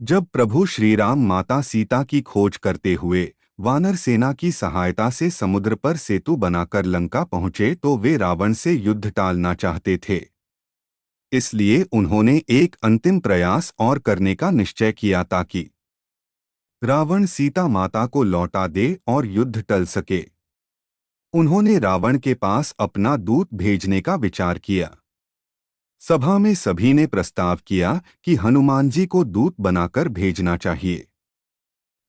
जब प्रभु श्री राम माता सीता की खोज करते हुए वानर सेना की सहायता से समुद्र पर सेतु बनाकर लंका पहुंचे तो वे रावण से युद्ध टालना चाहते थे। इसलिए उन्होंने एक अंतिम प्रयास और करने का निश्चय किया ताकि रावण सीता माता को लौटा दे और युद्ध टल सके। उन्होंने रावण के पास अपना दूत भेजने का विचार किया। सभा में सभी ने प्रस्ताव किया कि हनुमान जी को दूत बनाकर भेजना चाहिए।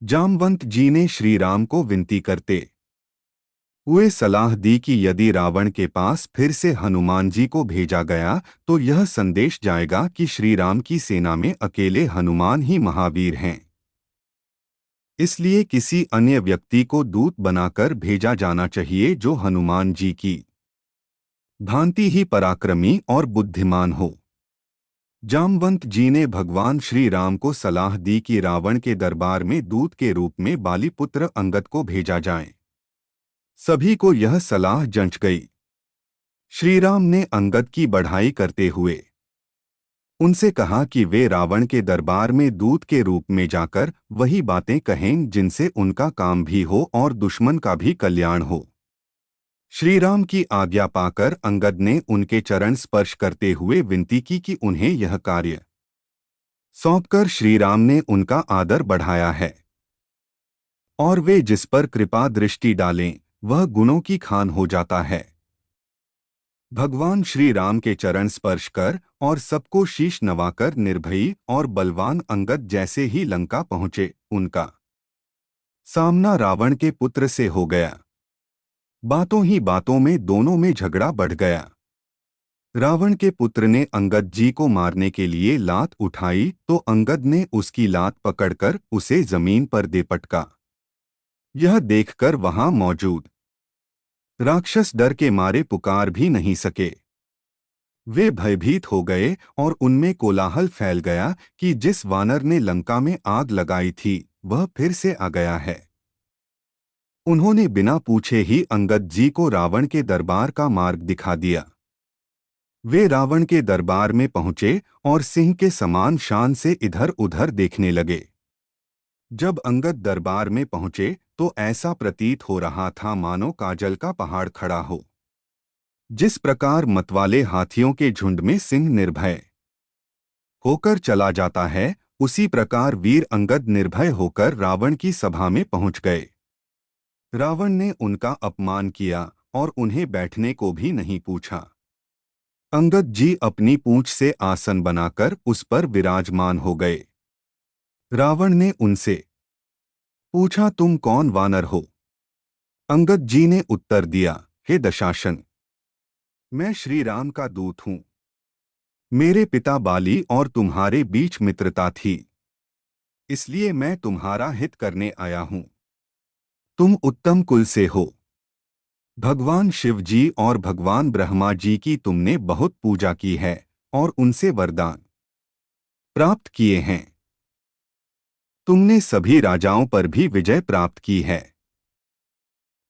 जामवंत जी ने श्री राम को विनती करते हुए सलाह दी कि यदि रावण के पास फिर से हनुमान जी को भेजा गया तो यह संदेश जाएगा कि श्री राम की सेना में अकेले हनुमान ही महावीर हैं। इसलिए किसी अन्य व्यक्ति को दूत बनाकर भेजा जाना चाहिए जो हनुमान जी की भांति ही पराक्रमी और बुद्धिमान हो। जामवंत जी ने भगवान श्री राम को सलाह दी कि रावण के दरबार में दूत के रूप में बालीपुत्र अंगद को भेजा जाए। सभी को यह सलाह जंच गई। श्री राम ने अंगद की बढ़ाई करते हुए उनसे कहा कि वे रावण के दरबार में दूत के रूप में जाकर वही बातें कहें जिनसे उनका काम भी हो और दुश्मन का भी कल्याण हो। श्री राम की आज्ञा पाकर अंगद ने उनके चरण स्पर्श करते हुए विनती की कि उन्हें यह कार्य सौंपकर श्री राम ने उनका आदर बढ़ाया है और वे जिस पर कृपा दृष्टि डालें वह गुणों की खान हो जाता है। भगवान श्री राम के चरण स्पर्श कर और सबको शीश नवाकर निर्भयी और बलवान अंगद जैसे ही लंका पहुंचे उनका सामना रावण के पुत्र से हो गया। बातों ही बातों में दोनों में झगड़ा बढ़ गया। रावण के पुत्र ने अंगद जी को मारने के लिए लात उठाई तो अंगद ने उसकी लात पकड़कर उसे जमीन पर दे पटका। यह देखकर वहां मौजूद राक्षस डर के मारे पुकार भी नहीं सके। वे भयभीत हो गए और उनमें कोलाहल फैल गया कि जिस वानर ने लंका में आग लगाई थी वह फिर से आ गया है। उन्होंने बिना पूछे ही अंगद जी को रावण के दरबार का मार्ग दिखा दिया। वे रावण के दरबार में पहुंचे और सिंह के समान शान से इधर उधर देखने लगे। जब अंगद दरबार में पहुंचे तो ऐसा प्रतीत हो रहा था मानो काजल का पहाड़ खड़ा हो। जिस प्रकार मतवाले हाथियों के झुंड में सिंह निर्भय होकर चला जाता है उसी प्रकार वीर अंगद निर्भय होकर रावण की सभा में पहुंच गए। रावण ने उनका अपमान किया और उन्हें बैठने को भी नहीं पूछा। अंगद जी अपनी पूंछ से आसन बनाकर उस पर विराजमान हो गए। रावण ने उनसे पूछा, तुम कौन वानर हो? अंगद जी ने उत्तर दिया, हे दशाशन, मैं श्री राम का दूत हूं। मेरे पिता बाली और तुम्हारे बीच मित्रता थी, इसलिए मैं तुम्हारा हित करने आया हूं। तुम उत्तम कुल से हो। भगवान शिव जी और भगवान ब्रह्मा जी की तुमने बहुत पूजा की है और उनसे वरदान प्राप्त किए हैं। तुमने सभी राजाओं पर भी विजय प्राप्त की है।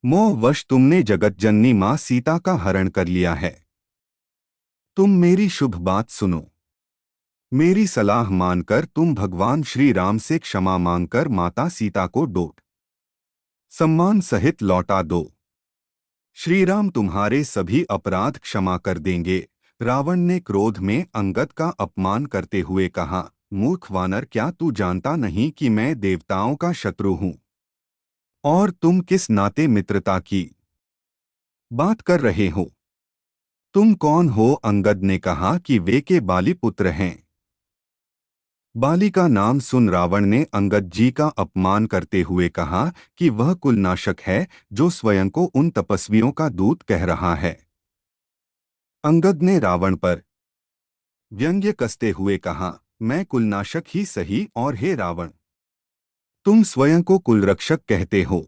मोहवश तुमने जगतजननी मां सीता का हरण कर लिया है। तुम मेरी शुभ बात सुनो। मेरी सलाह मानकर तुम भगवान श्री राम से क्षमा मांगकर माता सीता को डोट सम्मान सहित लौटा दो। श्री राम तुम्हारे सभी अपराध क्षमा कर देंगे। रावण ने क्रोध में अंगद का अपमान करते हुए कहा, मूर्ख वानर, क्या तू जानता नहीं कि मैं देवताओं का शत्रु हूं? और तुम किस नाते मित्रता की बात कर रहे हो? तुम कौन हो? अंगद ने कहा कि वे के बाली पुत्र हैं। बाली का नाम सुन रावण ने अंगद जी का अपमान करते हुए कहा कि वह कुलनाशक है जो स्वयं को उन तपस्वियों का दूत कह रहा है। अंगद ने रावण पर व्यंग्य कसते हुए कहा, मैं कुलनाशक ही सही, और हे रावण, तुम स्वयं को कुलरक्षक कहते हो।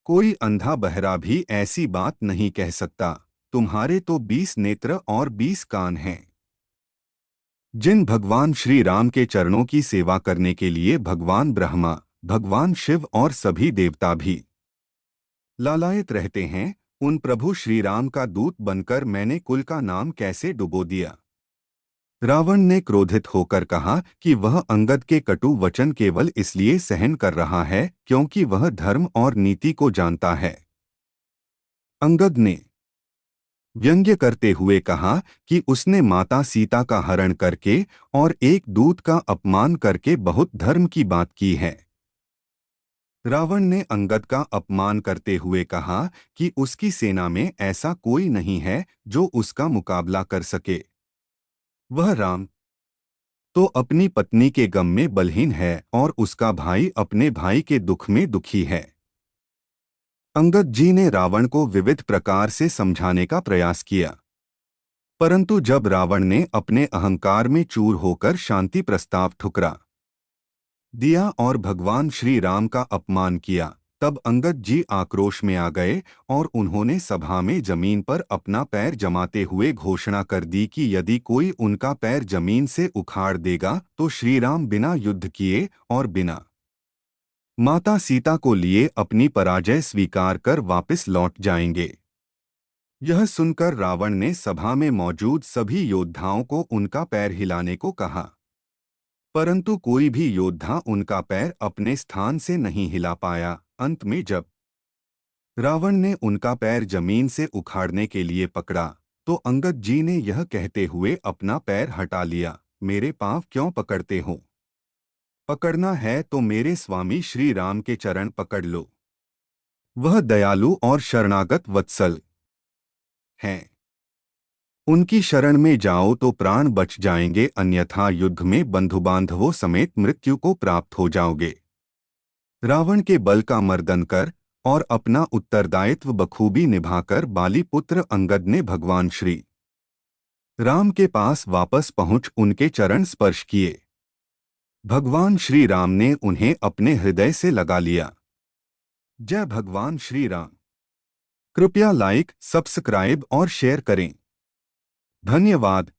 कोई अंधा बहरा भी ऐसी बात नहीं कह सकता। तुम्हारे तो 20 नेत्र और 20 कान हैं। जिन भगवान श्री राम के चरणों की सेवा करने के लिए भगवान ब्रह्मा, भगवान शिव और सभी देवता भी लालायित रहते हैं, उन प्रभु श्री राम का दूत बनकर मैंने कुल का नाम कैसे डुबो दिया? रावण ने क्रोधित होकर कहा कि वह अंगद के कटु वचन केवल इसलिए सहन कर रहा है क्योंकि वह धर्म और नीति को जानता है। अंगद ने व्यंग्य करते हुए कहा कि उसने माता सीता का हरण करके और एक दूत का अपमान करके बहुत धर्म की बात की है। रावण ने अंगद का अपमान करते हुए कहा कि उसकी सेना में ऐसा कोई नहीं है जो उसका मुकाबला कर सके। वह राम तो अपनी पत्नी के गम में बलहीन है और उसका भाई अपने भाई के दुख में दुखी है। अंगद जी ने रावण को विविध प्रकार से समझाने का प्रयास किया, परंतु जब रावण ने अपने अहंकार में चूर होकर शांति प्रस्ताव ठुकरा दिया और भगवान श्री राम का अपमान किया, तब अंगद जी आक्रोश में आ गए और उन्होंने सभा में जमीन पर अपना पैर जमाते हुए घोषणा कर दी कि यदि कोई उनका पैर जमीन से उखाड़ देगा तो श्री राम बिना युद्ध किए और बिना माता सीता को लिए अपनी पराजय स्वीकार कर वापस लौट जाएंगे। यह सुनकर रावण ने सभा में मौजूद सभी योद्धाओं को उनका पैर हिलाने को कहा, परंतु कोई भी योद्धा उनका पैर अपने स्थान से नहीं हिला पाया। अंत में जब रावण ने उनका पैर जमीन से उखाड़ने के लिए पकड़ा तो अंगद जी ने यह कहते हुए अपना पैर हटा लिया, मेरे पांव क्यों पकड़ते हो? पकड़ना है तो मेरे स्वामी श्री राम के चरण पकड़ लो। वह दयालु और शरणागत वत्सल हैं। उनकी शरण में जाओ तो प्राण बच जाएंगे, अन्यथा युद्ध में बंधु बांधवों समेत मृत्यु को प्राप्त हो जाओगे। रावण के बल का मर्दन कर और अपना उत्तरदायित्व बखूबी निभाकर बाली पुत्र अंगद ने भगवान श्री राम के पास वापस पहुंच उनके चरण स्पर्श किए। भगवान श्री राम ने उन्हें अपने हृदय से लगा लिया। जय भगवान श्री राम। कृपया लाइक, सब्सक्राइब और शेयर करें। धन्यवाद।